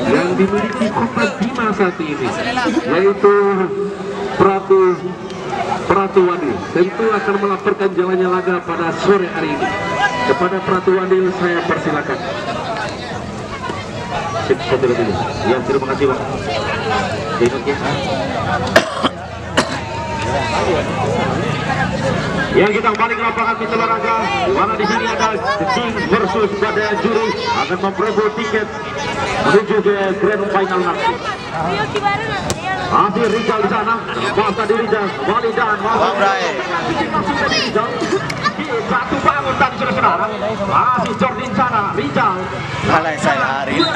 yang dimiliki Kota Bima saat ini, yaitu Pratu Wadil. Tentu akan melaporkan jalannya laga pada sore hari ini. Kepada Pratu Wadil saya persilakan. Sip, foto dulu. Ya, terima kasih Bang. Ya, kita kembali ke lapangan kita olahraga, di mana di sini ada The King versus Badai Juri akan memperebut tiket menuju ke grand final nanti. Masih Rizal di sana, masa di Rizal, kembali dan masuk dari Rizal. Satu bangun tadi saudara-saudara, masih Jordi di sana, Rizal. Malah saya hari ini.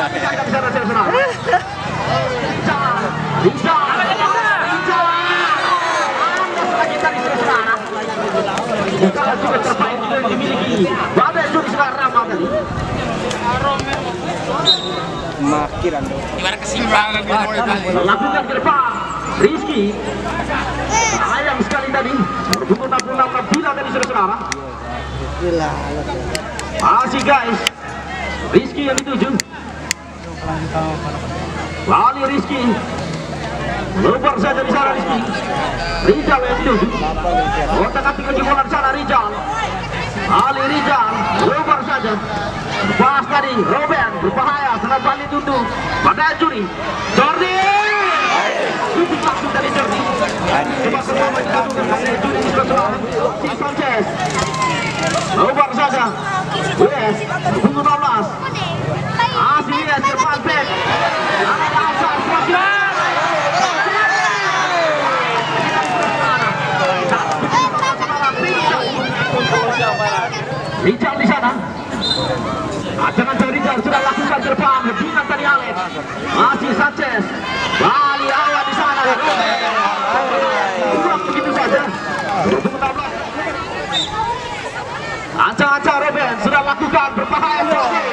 Rizal. Bukan juga terbaik juga yang dimiliki Badai Juri sekarang tadi. Makiran Gimana kesimbangan lakukan ke depan Rizky, sayang sekali tadi berbunyi 66 bila tadi saudara-saudara. Masih guys, Rizky yang dituju, Lali Rizky lebar saja di sana Rizky. Rizal yang dituju, otak-atik lagi bola di sana Rizal. Ali Rizal lebar saja, pas tadi Robin berbahaya, sedang balik tutup Badai Juri. Jordi tutup langsung dari Jordi. Coba pertama dilakukan Badai Juri di sebelah si Sanchez lebar saja. Yes, tunggu 16 masih yes, depan back ada asal Rizal di sana. Ancang-ancang Rizal sudah lakukan ke depan, lebihan tadi Alex. Masih Sanchez. Bali awal di sana. Kurang begitu saja. 16. Ancang-ancang Robin sudah lakukan berbahaya Jordi.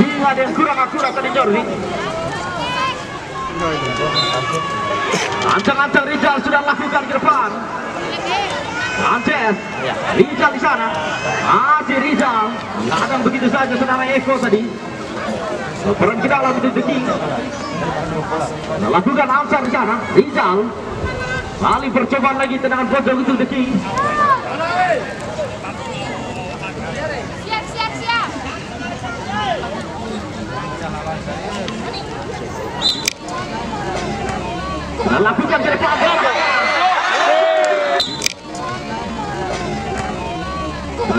Hingga yang kurang akurat tadi Jordi. Ancang-ancang Rizal sudah lakukan ke depan. Sanchez, Rizal di sana, masih Rizal, kadang begitu saja saudara Eko tadi. Peran ke dalam itu The King. Lakukan Amsar di sana, Rizal. Kali percobaan lagi tendangan pojok itu The King. Siap. Lakukan ke depan.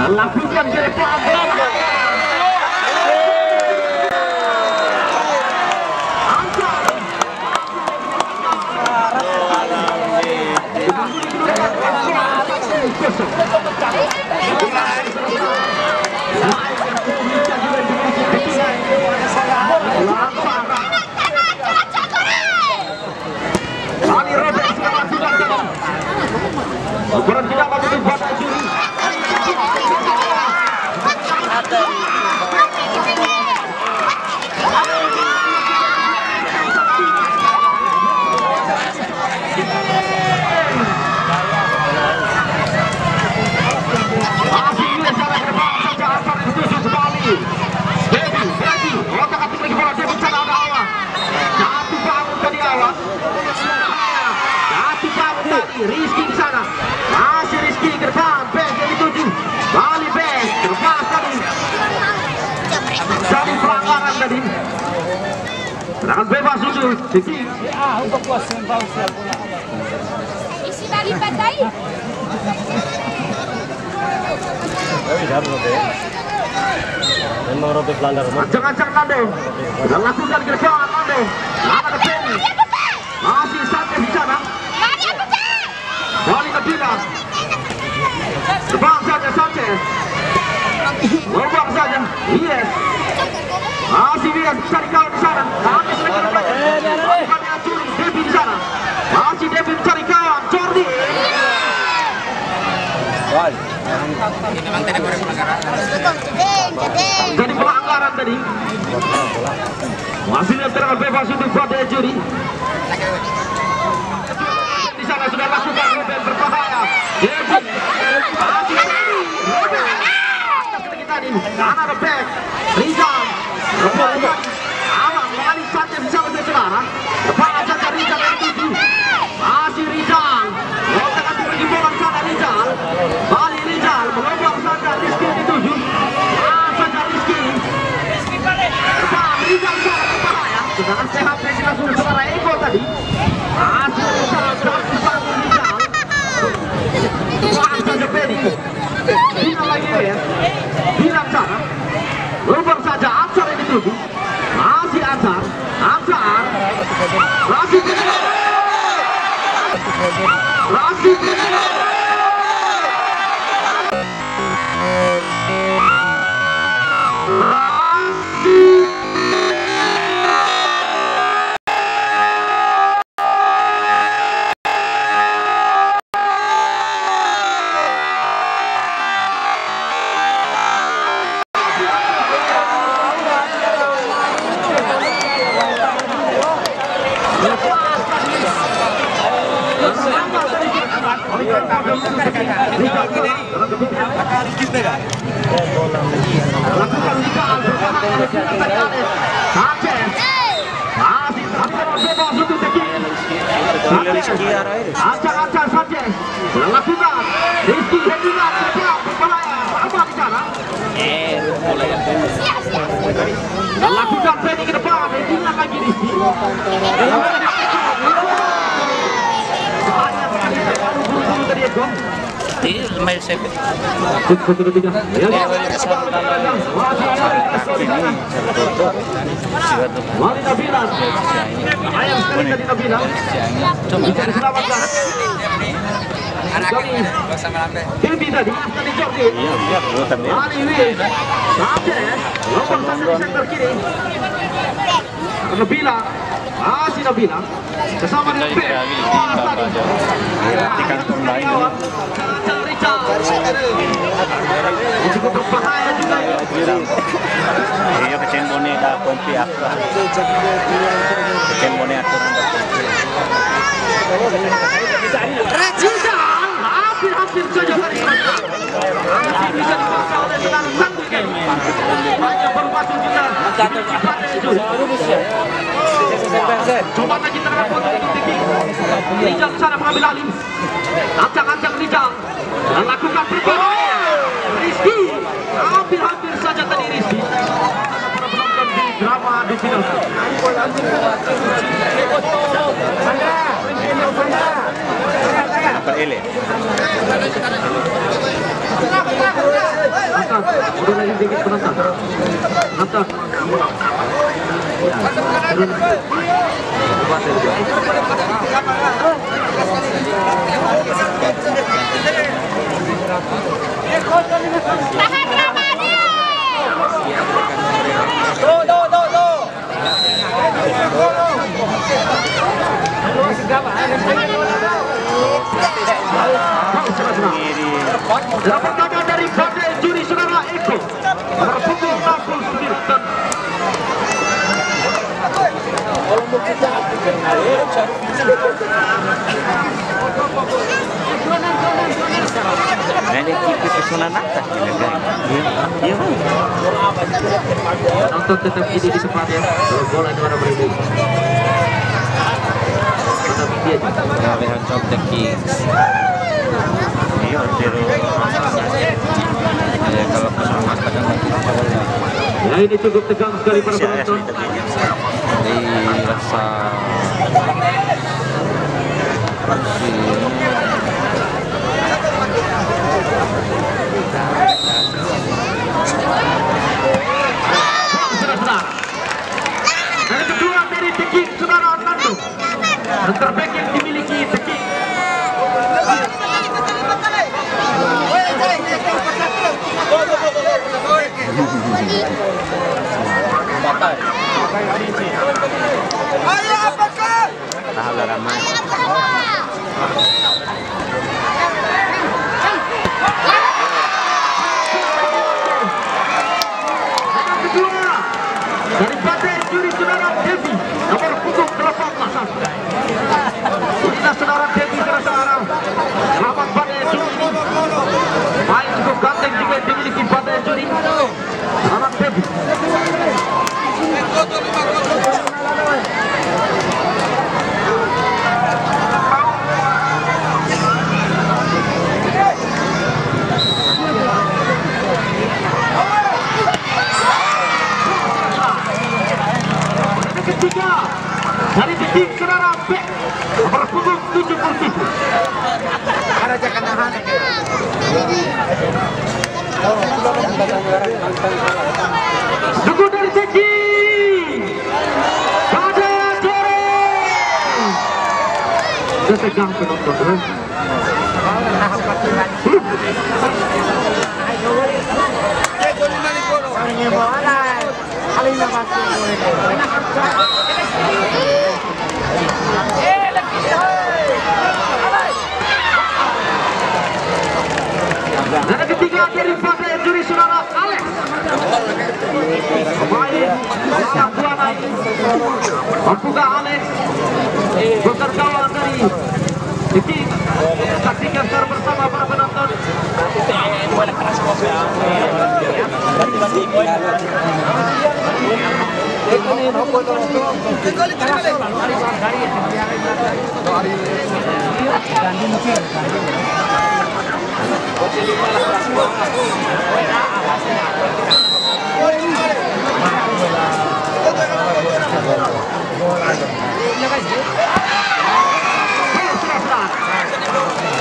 Lakukan ke depan. Ali Robert sudah lakukan tadi. Ukuran tidak mampu Badai Juri. Rizky di sana, masih Rizky ke depan, back yang dituju, Bali back, terlepas tadi, jadi pelanggaran tadi, serangan bebas untuk Rizky. Isi dari Badai. Ancang-ancang Nando, sudah lakukan ke depan Nando, ada Penny, masih Sanchez di sana. Balik ke Dina. Depan saja Sanchez. Lubang saja. Yes. Masih Wian cari kawan di sana. Sanchez lagi berlaku. Bukannya Juri. Devi di sana. Masih Devi mencari kawan. Jordi. Jadi pelanggaran tadi. Masih lihat serangan bebas untuk Badai Juri. Di sana sudah lakukan Ruben berbahaya. Ruben tadi, ada back, Rizal, aman saudara. Depan saja Rizal yang tuju. Masih Rizal. Lontar kaki pergi bola sana Rizal. Balik Rizal. Melobang saja Rizky dituju. Saja Rizky. Depan Rizal sana ke bahaya. Sedangkan CHP langsung saudara Eko tadi. Masih Rizal. Berapa Rizal. Depan saja Pedi. Bilang lagi ya. Bilang sana. Lubang saja Ansar yang dituju. Masih Ansar. Ansar. Rasid. Rasid. Acak-acak Sanchez melakukan Rizky Hendingan berbahaya apa di sana melakukan Freddy ke depan Hendingan lagi Rizky tadi Eko ini main save Wali Nabila ayam sekali tadi Nabila bisa diselamatkan Devi tadi Jordi Wali Wis Sanchez lompat saja di sektor kiri Nabila masih Nabila bersama dengan Pep cukup berbahaya juga iya kecen bone dah kompi apa kecen bone aturan dah Rizal hampir saja tadi bisa dipaksa oleh tenang satu game hanya berpacu juga coba lagi terhadap untuk tinggi Rizal sana mengambil alih ancang-ancang Rizal dan lakukan berbahaya Rizky hampir saja tadi Rizky para penonton di drama di final apa ele Angkat, udah lagi sedikit penonton Angkat Tahan Ramadi. Dan pertama dari Badai Juri saudara Eko berpukul 69 ada kipi pesanan atas iya nonton tetap ini di sempat ya kalau bola itu ada beribu Lehan Chop the Kings iya kalau pesanan kadang ya ini cukup tegang sekali para penonton dari rasa dan kedua dari Tekik saudara Orlando dan terbaik yang dimiliki Tekik tahan ramai kedua dari Badai Juri saudara Devi nomor punggung 18 inilah saudara Devi saudara selamat Badai Juri main cukup ganteng juga dimiliki Badai Juri saudara Devi Zona ketiga dari tim Saudara B nomor punggung 77. Duku dari Ceki pada Joreng. Saya tegang penonton. Dan ketiga dari partai juri Saudara Alex. Pemain yang dua naik. Membuka Alex. Bukan kawan dari Ceki. Saksikan secara bersama para penonton.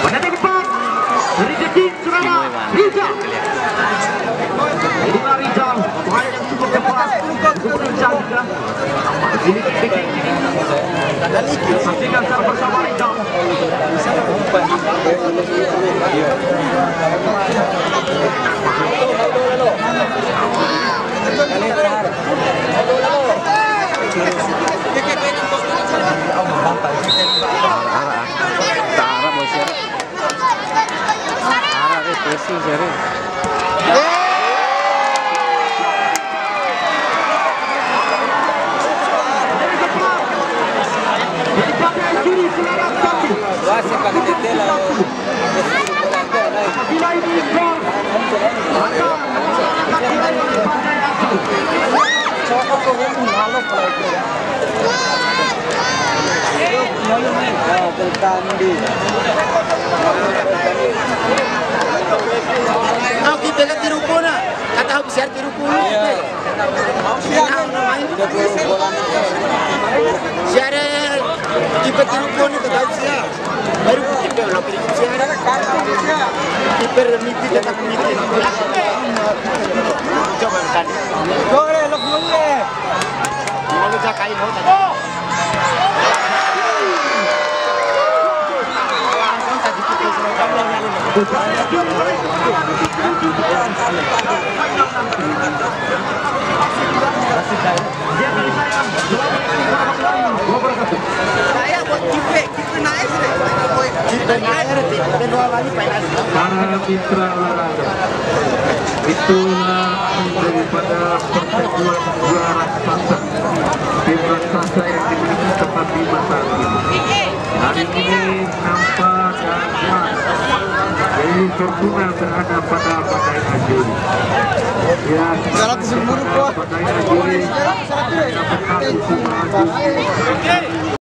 Pada depan dari Ceki Saudara Rizal. Inilah Rizal, pemain yang cukup cepat, cukup lincah juga. Ini Ceki. Saksikan secara bersama Rizal. Kita lihat tiru puna, kata habis siar tiru puna. Siar kiper tiru puna itu habis siar. Baru kiper nak pergi siar. Kiper miti tetap miti. Coba kan. Boleh, lok boleh. Mau jakain mau tadi. Saya buat kipe naik sih. Kipe naik kedua lagi pengen. Para mitra olahraga, itulah daripada pertemuan dua raksasa. Tim raksasa yang dimiliki tempat di masa ini. Hari ini nampak dan kuat. Jadi Fortuna berada pada Padai Ajuri. Ya, 110 kuat. Padai Ajuri. Dapat satu Ajuri.